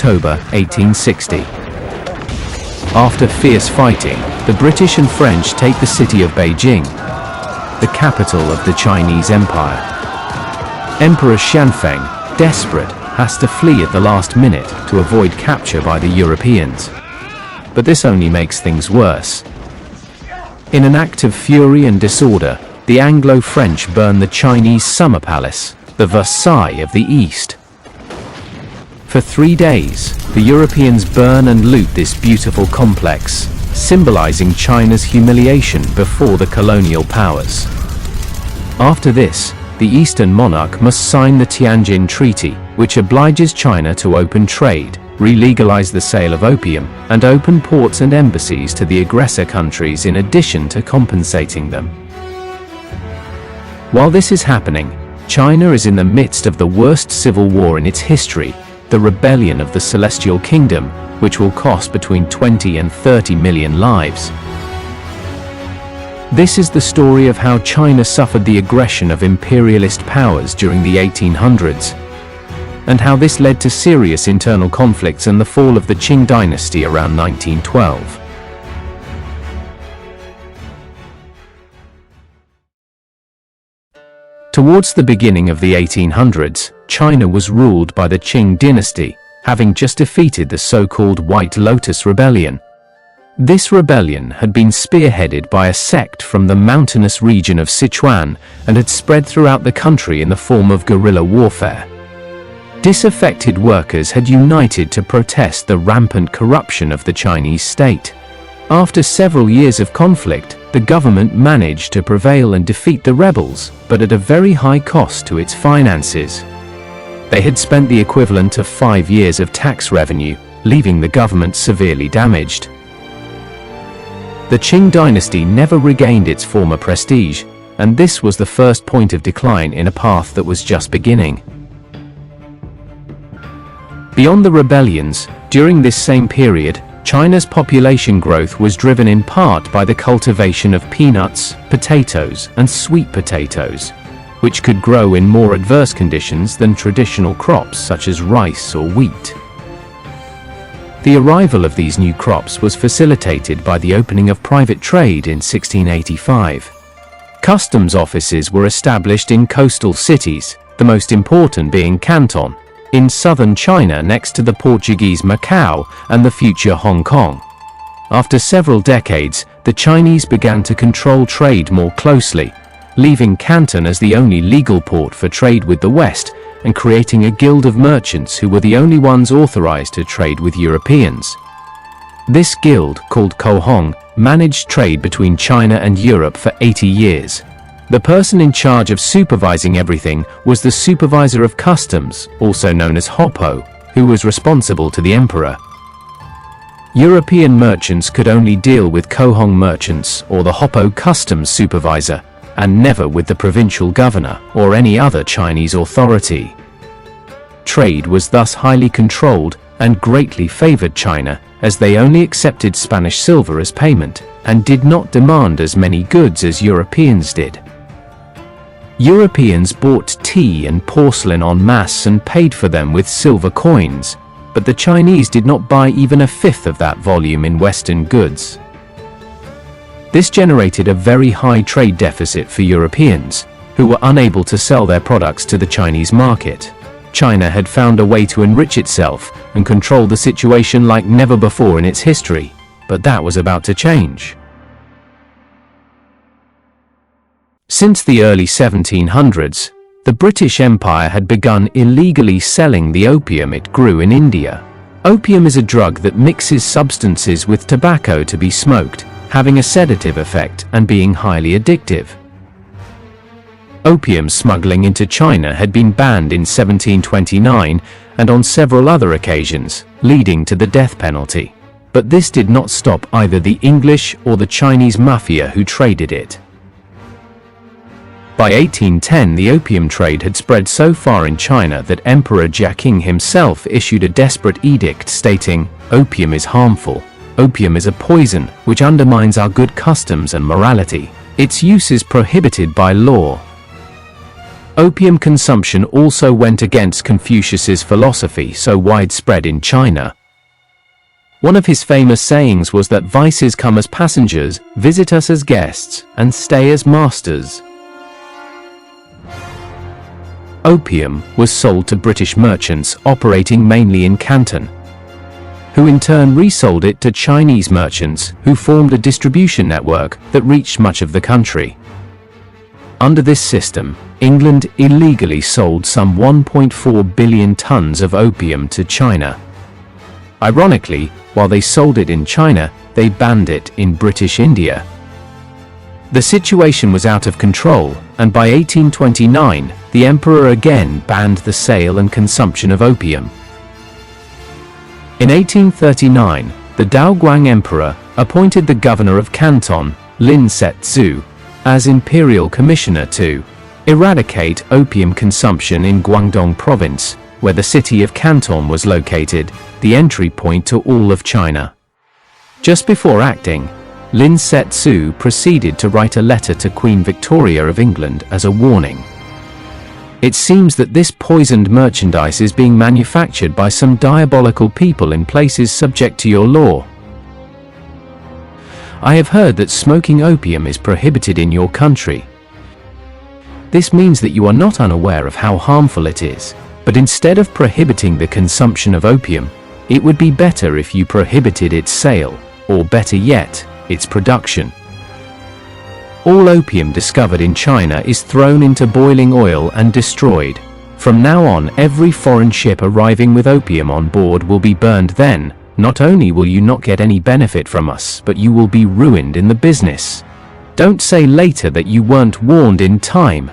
October 1860. After fierce fighting, the British and French take the city of Beijing, the capital of the Chinese Empire. Emperor Xianfeng, desperate, has to flee at the last minute to avoid capture by the Europeans. But this only makes things worse. In an act of fury and disorder, the Anglo-French burn the Chinese summer palace, the Versailles of the East. For 3 days, the Europeans burn and loot this beautiful complex, symbolizing China's humiliation before the colonial powers. After this, the Eastern monarch must sign the Tianjin Treaty, which obliges China to open trade, re-legalize the sale of opium, and open ports and embassies to the aggressor countries in addition to compensating them. While this is happening, China is in the midst of the worst civil war in its history, the rebellion of the Celestial Kingdom, which will cost between 20 and 30 million lives. This is the story of how China suffered the aggression of imperialist powers during the 1800s, and how this led to serious internal conflicts and the fall of the Qing dynasty around 1912. Towards the beginning of the 1800s, China was ruled by the Qing dynasty, having just defeated the so-called White Lotus Rebellion. This rebellion had been spearheaded by a sect from the mountainous region of Sichuan and had spread throughout the country in the form of guerrilla warfare. Disaffected workers had united to protest the rampant corruption of the Chinese state. After several years of conflict, the government managed to prevail and defeat the rebels, but at a very high cost to its finances. They had spent the equivalent of 5 years of tax revenue, leaving the government severely damaged. The Qing dynasty never regained its former prestige, and this was the first point of decline in a path that was just beginning. Beyond the rebellions, during this same period, China's population growth was driven in part by the cultivation of peanuts, potatoes, and sweet potatoes, which could grow in more adverse conditions than traditional crops such as rice or wheat. The arrival of these new crops was facilitated by the opening of private trade in 1685. Customs offices were established in coastal cities, the most important being Canton, in southern China next to the Portuguese Macau and the future Hong Kong. After several decades, the Chinese began to control trade more closely, leaving Canton as the only legal port for trade with the West and creating a guild of merchants who were the only ones authorized to trade with Europeans. This guild, called Kohong, managed trade between China and Europe for 80 years. The person in charge of supervising everything was the supervisor of customs, also known as Hoppo, who was responsible to the emperor. European merchants could only deal with Kohong merchants or the Hoppo customs supervisor, and never with the provincial governor or any other Chinese authority. Trade was thus highly controlled and greatly favored China, as they only accepted Spanish silver as payment and did not demand as many goods as Europeans did. Europeans bought tea and porcelain en masse and paid for them with silver coins, but the Chinese did not buy even a fifth of that volume in Western goods. This generated a very high trade deficit for Europeans, who were unable to sell their products to the Chinese market. China had found a way to enrich itself and control the situation like never before in its history, but that was about to change. Since the early 1700s, the British Empire had begun illegally selling the opium it grew in India. Opium is a drug that mixes substances with tobacco to be smoked, having a sedative effect and being highly addictive. Opium smuggling into China had been banned in 1729 and on several other occasions, leading to the death penalty. But this did not stop either the English or the Chinese mafia who traded it. By 1810, the opium trade had spread so far in China that Emperor Jiaqing himself issued a desperate edict stating, "Opium is harmful. Opium is a poison which undermines our good customs and morality. Its use is prohibited by law." Opium consumption also went against Confucius's philosophy so widespread in China. One of his famous sayings was that vices come as passengers, visit us as guests, and stay as masters. Opium was sold to British merchants operating mainly in Canton, who in turn resold it to Chinese merchants who formed a distribution network that reached much of the country. Under this system, England illegally sold some 1.4 billion tons of opium to China. Ironically, while they sold it in China, they banned it in British India. The situation was out of control, and by 1829, the emperor again banned the sale and consumption of opium. In 1839, the Daoguang emperor appointed the governor of Canton, Lin Setsu, as imperial commissioner to eradicate opium consumption in Guangdong province, where the city of Canton was located, the entry point to all of China. Just before acting, Lin Setsu proceeded to write a letter to Queen Victoria of England as a warning. It seems that this poisoned merchandise is being manufactured by some diabolical people in places subject to your law. I have heard that smoking opium is prohibited in your country. This means that you are not unaware of how harmful it is, but instead of prohibiting the consumption of opium, it would be better if you prohibited its sale, or better yet, its production. All opium discovered in China is thrown into boiling oil and destroyed. From now on, every foreign ship arriving with opium on board will be burned. Then, not only will you not get any benefit from us, but you will be ruined in the business. Don't say later that you weren't warned in time.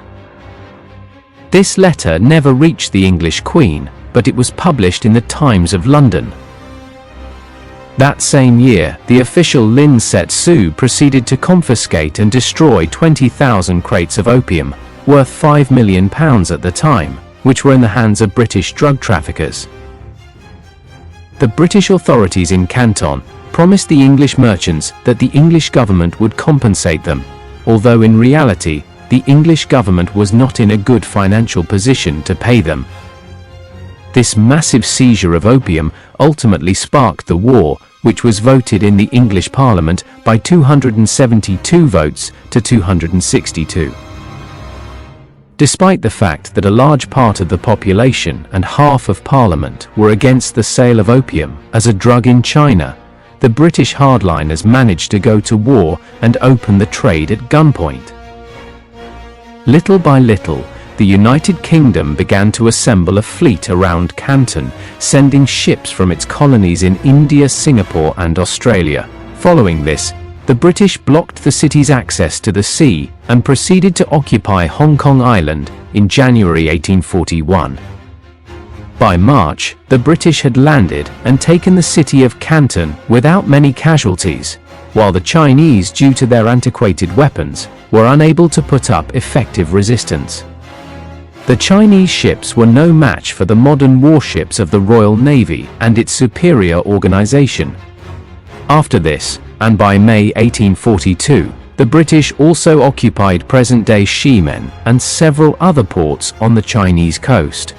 This letter never reached the English Queen, but it was published in the Times of London. That same year, the official Lin Setsu proceeded to confiscate and destroy 20,000 crates of opium, worth £5 million at the time, which were in the hands of British drug traffickers. The British authorities in Canton promised the English merchants that the English government would compensate them, although in reality, the English government was not in a good financial position to pay them. This massive seizure of opium ultimately sparked the war, which was voted in the English Parliament by 272 votes to 262. Despite the fact that a large part of the population and half of Parliament were against the sale of opium as a drug in China, the British hardliners managed to go to war and open the trade at gunpoint. Little by little, the United Kingdom began to assemble a fleet around Canton, sending ships from its colonies in India, Singapore, and Australia. Following this, the British blocked the city's access to the sea and proceeded to occupy Hong Kong Island in January 1841. By March, the British had landed and taken the city of Canton without many casualties, while the Chinese, due to their antiquated weapons, were unable to put up effective resistance. The Chinese ships were no match for the modern warships of the Royal Navy and its superior organization. After this, and by May 1842, the British also occupied present-day Ximen and several other ports on the Chinese coast.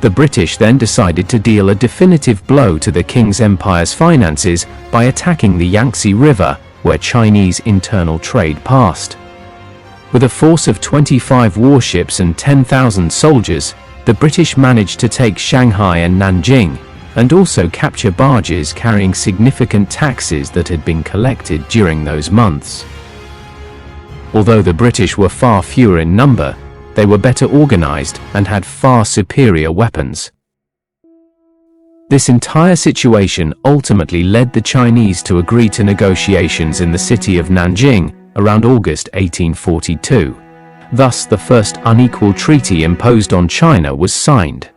The British then decided to deal a definitive blow to the Qing's empire's finances by attacking the Yangtze River, where Chinese internal trade passed. With a force of 25 warships and 10,000 soldiers, the British managed to take Shanghai and Nanjing, and also capture barges carrying significant taxes that had been collected during those months. Although the British were far fewer in number, they were better organized and had far superior weapons. This entire situation ultimately led the Chinese to agree to negotiations in the city of Nanjing around August 1842. Thus, the first unequal treaty imposed on China was signed.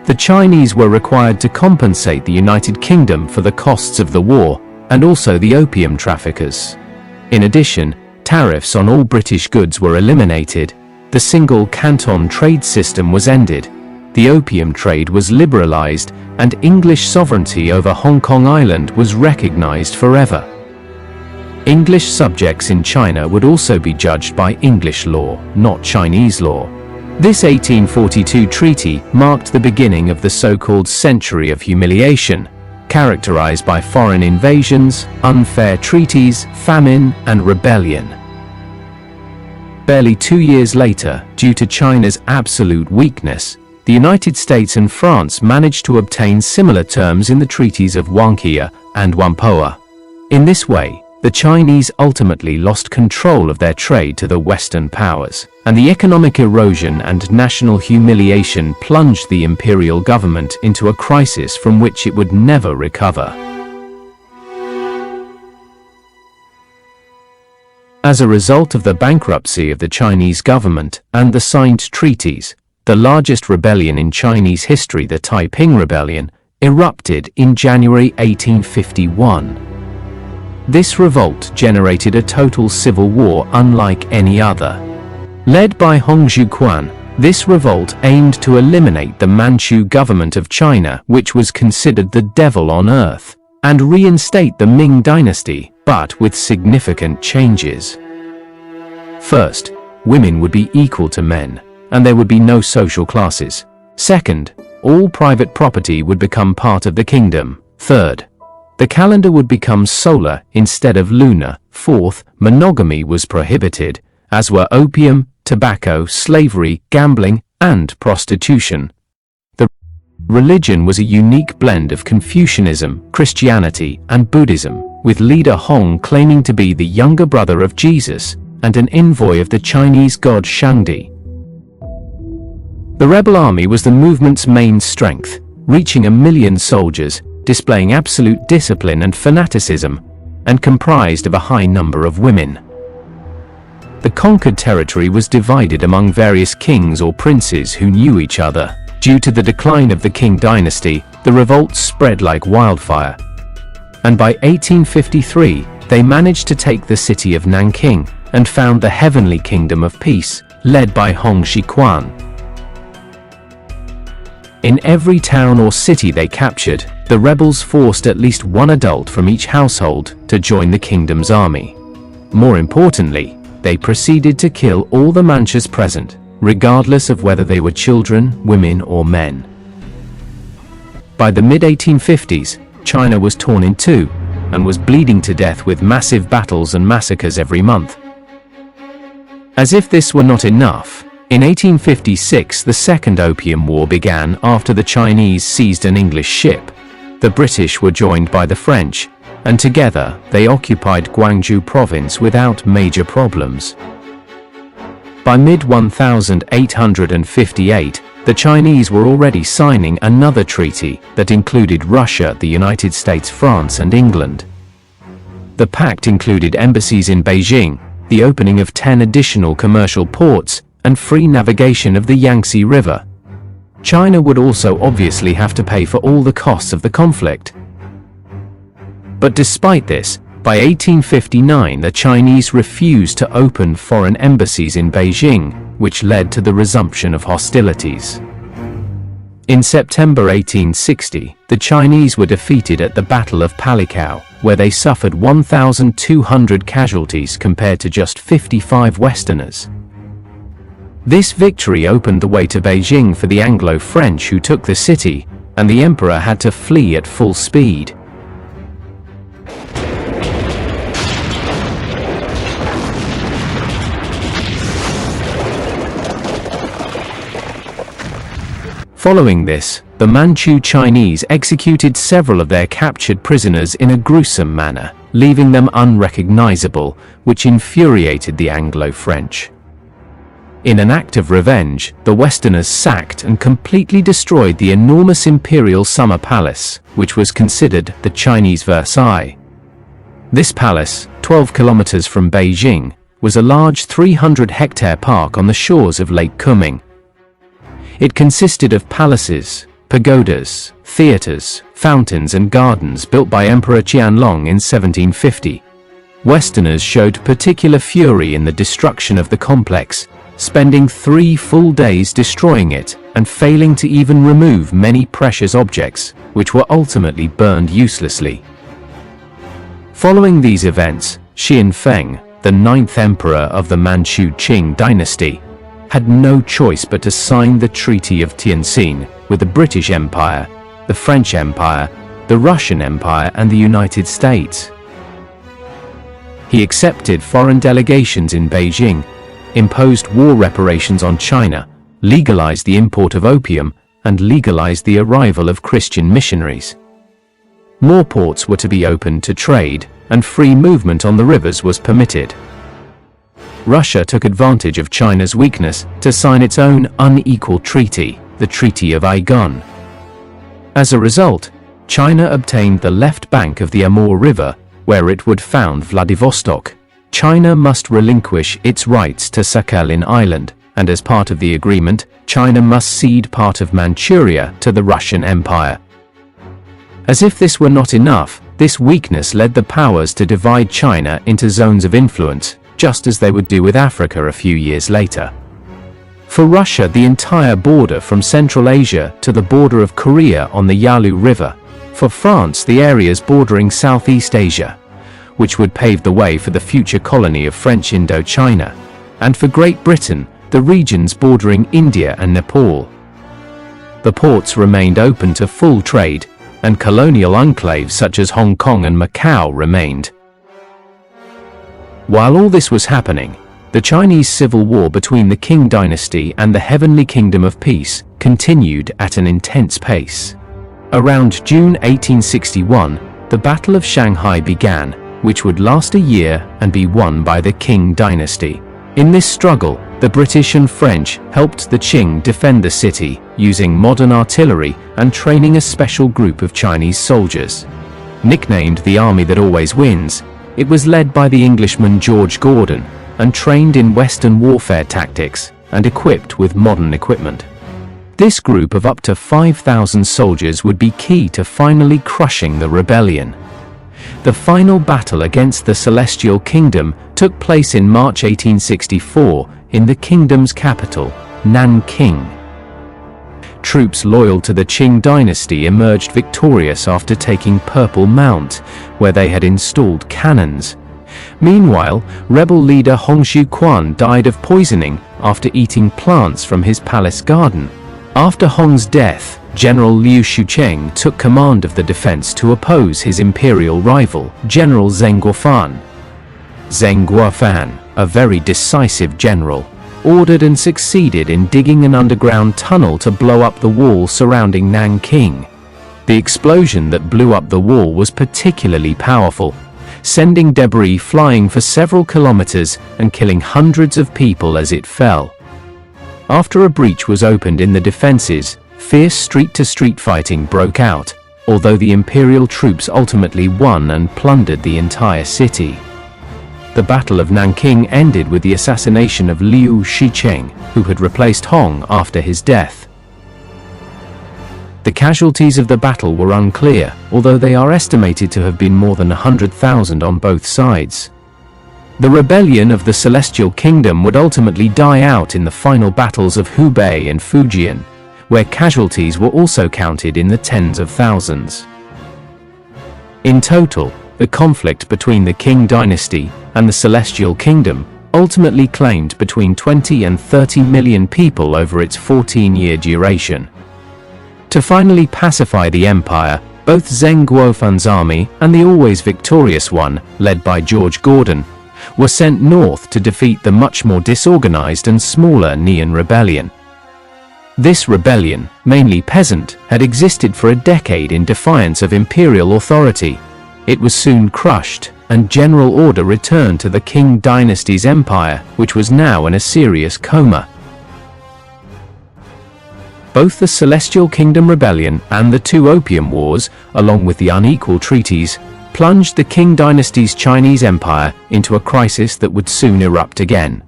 The Chinese were required to compensate the United Kingdom for the costs of the war, and also the opium traffickers. In addition, tariffs on all British goods were eliminated, the single Canton trade system was ended, the opium trade was liberalized, and English sovereignty over Hong Kong Island was recognized forever. English subjects in China would also be judged by English law, not Chinese law. This 1842 treaty marked the beginning of the so-called Century of Humiliation, characterized by foreign invasions, unfair treaties, famine, and rebellion. Barely 2 years later, due to China's absolute weakness, the United States and France managed to obtain similar terms in the treaties of Wankia and Whampoa. In this way, the Chinese ultimately lost control of their trade to the Western powers, and the economic erosion and national humiliation plunged the imperial government into a crisis from which it would never recover. As a result of the bankruptcy of the Chinese government and the signed treaties, the largest rebellion in Chinese history, the Taiping Rebellion, erupted in January 1851. This revolt generated a total civil war unlike any other. Led by Hong Xiuquan, this revolt aimed to eliminate the Manchu government of China, which was considered the devil on earth, and reinstate the Ming dynasty, but with significant changes. First, women would be equal to men, and there would be no social classes. Second, all private property would become part of the kingdom. Third, the calendar would become solar instead of lunar. Fourth, monogamy was prohibited, as were opium, tobacco, slavery, gambling, and prostitution. The religion was a unique blend of Confucianism, Christianity, and Buddhism, with leader Hong claiming to be the younger brother of Jesus and an envoy of the Chinese god Shangdi. The rebel army was the movement's main strength, reaching 1 million soldiers, displaying absolute discipline and fanaticism, and comprised of a high number of women. The conquered territory was divided among various kings or princes who knew each other. Due to the decline of the Qing dynasty, the revolt spread like wildfire, and by 1853 they managed to take the city of Nanking and found the Heavenly Kingdom of Peace, led by Hong Xiuquan. In every town or city they captured, the rebels forced at least one adult from each household to join the kingdom's army. More importantly, they proceeded to kill all the Manchus present, regardless of whether they were children, women, or men. By the mid-1850s, China was torn in two and was bleeding to death with massive battles and massacres every month. As if this were not enough, in 1856 the Second Opium War began after the Chinese seized an English ship. The British were joined by the French, and together they occupied Guangzhou province without major problems. By mid-1858, the Chinese were already signing another treaty that included Russia, the United States, France, and England. The pact included embassies in Beijing, the opening of 10 additional commercial ports, and free navigation of the Yangtze River. China would also obviously have to pay for all the costs of the conflict. But despite this, by 1859 the Chinese refused to open foreign embassies in Beijing, which led to the resumption of hostilities. In September 1860, the Chinese were defeated at the Battle of Palikao, where they suffered 1,200 casualties compared to just 55 Westerners. This victory opened the way to Beijing for the Anglo-French, who took the city, and the emperor had to flee at full speed. Following this, the Manchu Chinese executed several of their captured prisoners in a gruesome manner, leaving them unrecognizable, which infuriated the Anglo-French. In an act of revenge, the Westerners sacked and completely destroyed the enormous imperial summer palace, which was considered the Chinese Versailles. This palace, 12 kilometers from Beijing, was a large 300-hectare park on the shores of Lake Kunming. It consisted of palaces, pagodas, theaters, fountains, and gardens built by Emperor Qianlong in 1750. Westerners showed particular fury in the destruction of the complex, spending 3 full days destroying it and failing to even remove many precious objects, which were ultimately burned uselessly. Following these events, Xianfeng, the ninth emperor of the Manchu Qing dynasty, had no choice but to sign the Treaty of Tianjin with the British Empire, the French Empire, the Russian Empire, and the United States. He accepted foreign delegations in Beijing, imposed war reparations on China, legalized the import of opium, and legalized the arrival of Christian missionaries. More ports were to be opened to trade, and free movement on the rivers was permitted. Russia took advantage of China's weakness to sign its own unequal treaty, the Treaty of Aigon. As a result, China obtained the left bank of the Amur River, where it would found Vladivostok. China must relinquish its rights to Sakhalin Island, and as part of the agreement, China must cede part of Manchuria to the Russian Empire. As if this were not enough, this weakness led the powers to divide China into zones of influence, just as they would do with Africa a few years later. For Russia, the entire border from Central Asia to the border of Korea on the Yalu River. For France, the areas bordering Southeast Asia, which would pave the way for the future colony of French Indochina. And for Great Britain, the regions bordering India and Nepal. The ports remained open to full trade, and colonial enclaves such as Hong Kong and Macau remained. While all this was happening, the Chinese civil war between the Qing dynasty and the Heavenly Kingdom of Peace continued at an intense pace. Around June 1861, the Battle of Shanghai began, which would last a year and be won by the Qing dynasty. In this struggle, the British and French helped the Qing defend the city, using modern artillery and training a special group of Chinese soldiers. Nicknamed the Army That Always Wins, it was led by the Englishman George Gordon, and trained in Western warfare tactics, and equipped with modern equipment. This group of up to 5,000 soldiers would be key to finally crushing the rebellion. The final battle against the Celestial Kingdom took place in March 1864 in the kingdom's capital, Nanking. Troops loyal to the Qing dynasty emerged victorious after taking Purple Mount, where they had installed cannons. Meanwhile, rebel leader Hong Xiuquan died of poisoning after eating plants from his palace garden. After Hong's death, General Liu Shucheng took command of the defense to oppose his imperial rival, General Zheng Guofan. Zheng Guofan, a very decisive general, ordered and succeeded in digging an underground tunnel to blow up the wall surrounding Nanking. The explosion that blew up the wall was particularly powerful, sending debris flying for several kilometers and killing hundreds of people as it fell. After a breach was opened in the defenses, fierce street-to-street fighting broke out, although the imperial troops ultimately won and plundered the entire city. The Battle of Nanking ended with the assassination of Liu Shicheng, who had replaced Hong after his death. The casualties of the battle were unclear, although they are estimated to have been more than 100,000 on both sides. The rebellion of the Celestial Kingdom would ultimately die out in the final battles of Hubei and Fujian, where casualties were also counted in the tens of thousands. In total, the conflict between the Qing dynasty and the Celestial Kingdom ultimately claimed between 20 and 30 million people over its 14-year duration. To finally pacify the empire, both Zheng Guofan's army and the always victorious one, led by George Gordon, were sent north to defeat the much more disorganized and smaller Nian rebellion. This rebellion, mainly peasant, had existed for a decade in defiance of imperial authority. It was soon crushed, and general order returned to the Qing dynasty's empire, which was now in a serious coma. Both the Celestial Kingdom Rebellion and the two Opium Wars, along with the unequal treaties, plunged the Qing dynasty's Chinese empire into a crisis that would soon erupt again.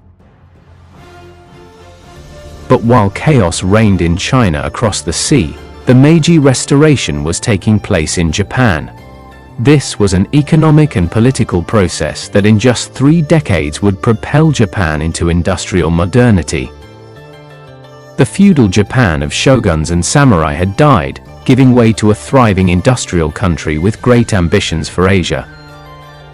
But while chaos reigned in China across the sea, the Meiji Restoration was taking place in Japan. This was an economic and political process that in just 3 decades would propel Japan into industrial modernity. The feudal Japan of shoguns and samurai had died, giving way to a thriving industrial country with great ambitions for Asia.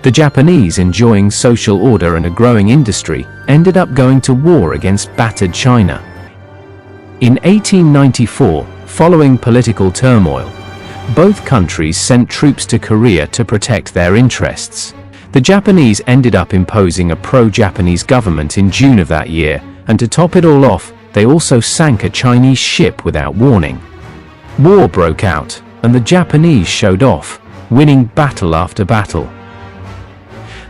The Japanese, enjoying social order and a growing industry, ended up going to war against battered China. In 1894, following political turmoil, both countries sent troops to Korea to protect their interests. The Japanese ended up imposing a pro-Japanese government in June of that year, and to top it all off, they also sank a Chinese ship without warning. War broke out, and the Japanese showed off, winning battle after battle.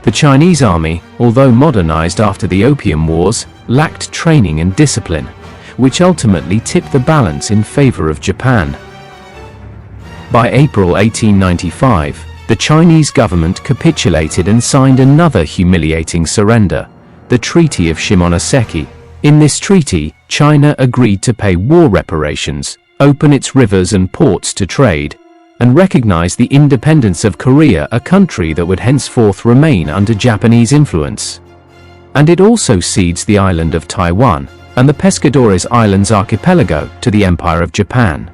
The Chinese army, although modernized after the Opium Wars, lacked training and discipline, which ultimately tipped the balance in favor of Japan. By April 1895, the Chinese government capitulated and signed another humiliating surrender, the Treaty of Shimonoseki. In this treaty, China agreed to pay war reparations, open its rivers and ports to trade, and recognize the independence of Korea, a country that would henceforth remain under Japanese influence. And it also cedes the island of Taiwan and the Pescadores Islands archipelago to the Empire of Japan.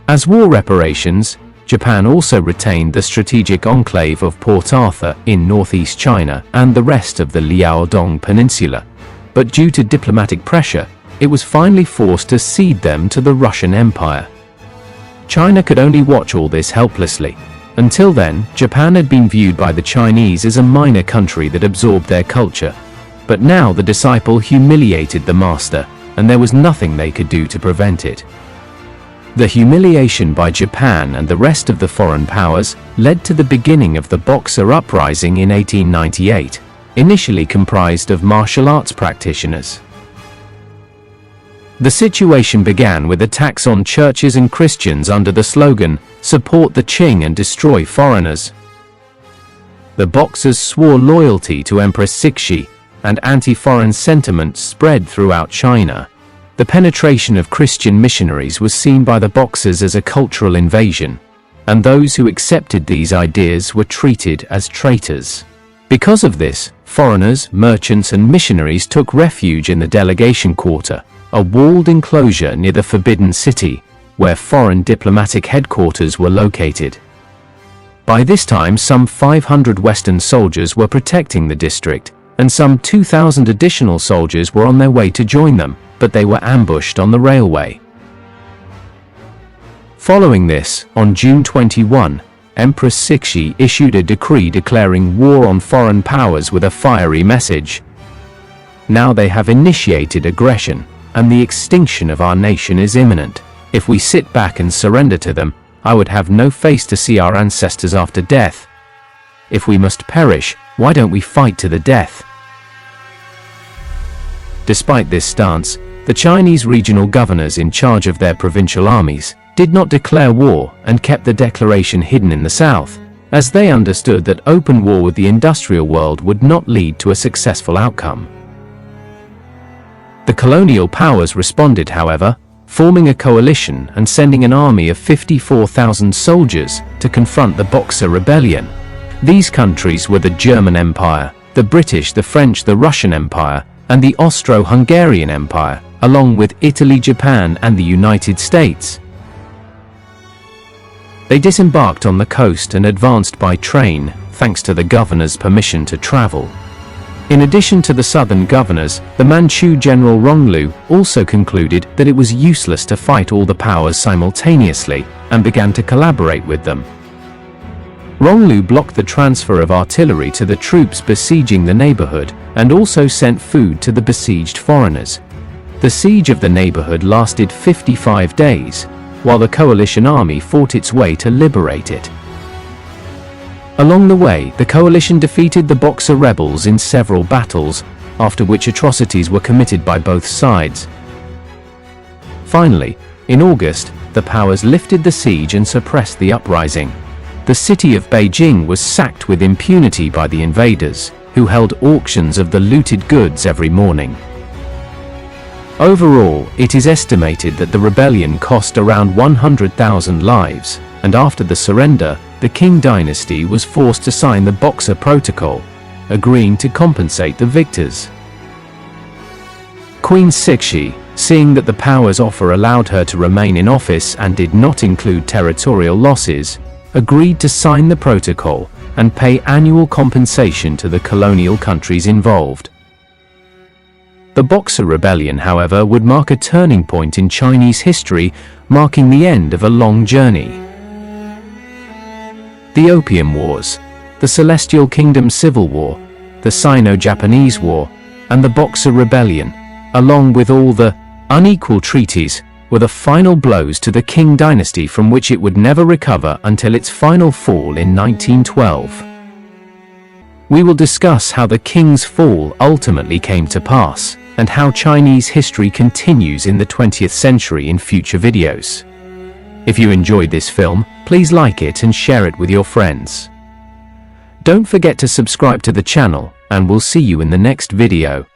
As war reparations, Japan also retained the strategic enclave of Port Arthur in northeast China and the rest of the Liaodong Peninsula, but due to diplomatic pressure, it was finally forced to cede them to the Russian Empire. China could only watch all this helplessly. Until then, Japan had been viewed by the Chinese as a minor country that absorbed their culture. But now the disciple humiliated the master, and there was nothing they could do to prevent it. The humiliation by Japan and the rest of the foreign powers led to the beginning of the Boxer Uprising in 1898, initially comprised of martial arts practitioners. The situation began with attacks on churches and Christians under the slogan, "Support the Qing and destroy foreigners." The Boxers swore loyalty to Empress Cixi, and anti-foreign sentiment spread throughout China. The penetration of Christian missionaries was seen by the Boxers as a cultural invasion, and those who accepted these ideas were treated as traitors. Because of this, foreigners, merchants, and missionaries took refuge in the delegation quarter, a walled enclosure near the Forbidden City, where foreign diplomatic headquarters were located. By this time, some 500 Western soldiers were protecting the district, and some 2,000 additional soldiers were on their way to join them, but they were ambushed on the railway. Following this, on June 21, Empress Cixi issued a decree declaring war on foreign powers with a fiery message. "Now they have initiated aggression, and the extinction of our nation is imminent. If we sit back and surrender to them, I would have no face to see our ancestors after death. If we must perish, why don't we fight to the death?" Despite this stance, the Chinese regional governors in charge of their provincial armies did not declare war and kept the declaration hidden in the south, as they understood that open war with the industrial world would not lead to a successful outcome. The colonial powers responded, however, forming a coalition and sending an army of 54,000 soldiers to confront the Boxer Rebellion. These countries were the German Empire, the British, the French, the Russian Empire, and the Austro-Hungarian Empire, along with Italy, Japan, and the United States. They disembarked on the coast and advanced by train, thanks to the governor's permission to travel. In addition to the southern governors, the Manchu general Ronglu also concluded that it was useless to fight all the powers simultaneously, and began to collaborate with them. Ronglu blocked the transfer of artillery to the troops besieging the neighborhood, and also sent food to the besieged foreigners. The siege of the neighborhood lasted 55 days, while the coalition army fought its way to liberate it. Along the way, the coalition defeated the Boxer rebels in several battles, after which atrocities were committed by both sides. Finally, in August, the powers lifted the siege and suppressed the uprising. The city of Beijing was sacked with impunity by the invaders, who held auctions of the looted goods every morning. Overall, it is estimated that the rebellion cost around 100,000 lives, and after the surrender, the Qing dynasty was forced to sign the Boxer Protocol, agreeing to compensate the victors. Queen Cixi, seeing that the power's offer allowed her to remain in office and did not include territorial losses, agreed to sign the protocol and pay annual compensation to the colonial countries involved. The Boxer Rebellion, however, would mark a turning point in Chinese history, marking the end of a long journey. The Opium Wars, the Celestial Kingdom Civil War, the Sino-Japanese War, and the Boxer Rebellion, along with all the unequal treaties, were the final blows to the Qing dynasty from which it would never recover until its final fall in 1912. We will discuss how the Qing's fall ultimately came to pass, and how Chinese history continues in the 20th century in future videos. If you enjoyed this film, please like it and share it with your friends. Don't forget to subscribe to the channel, and we'll see you in the next video.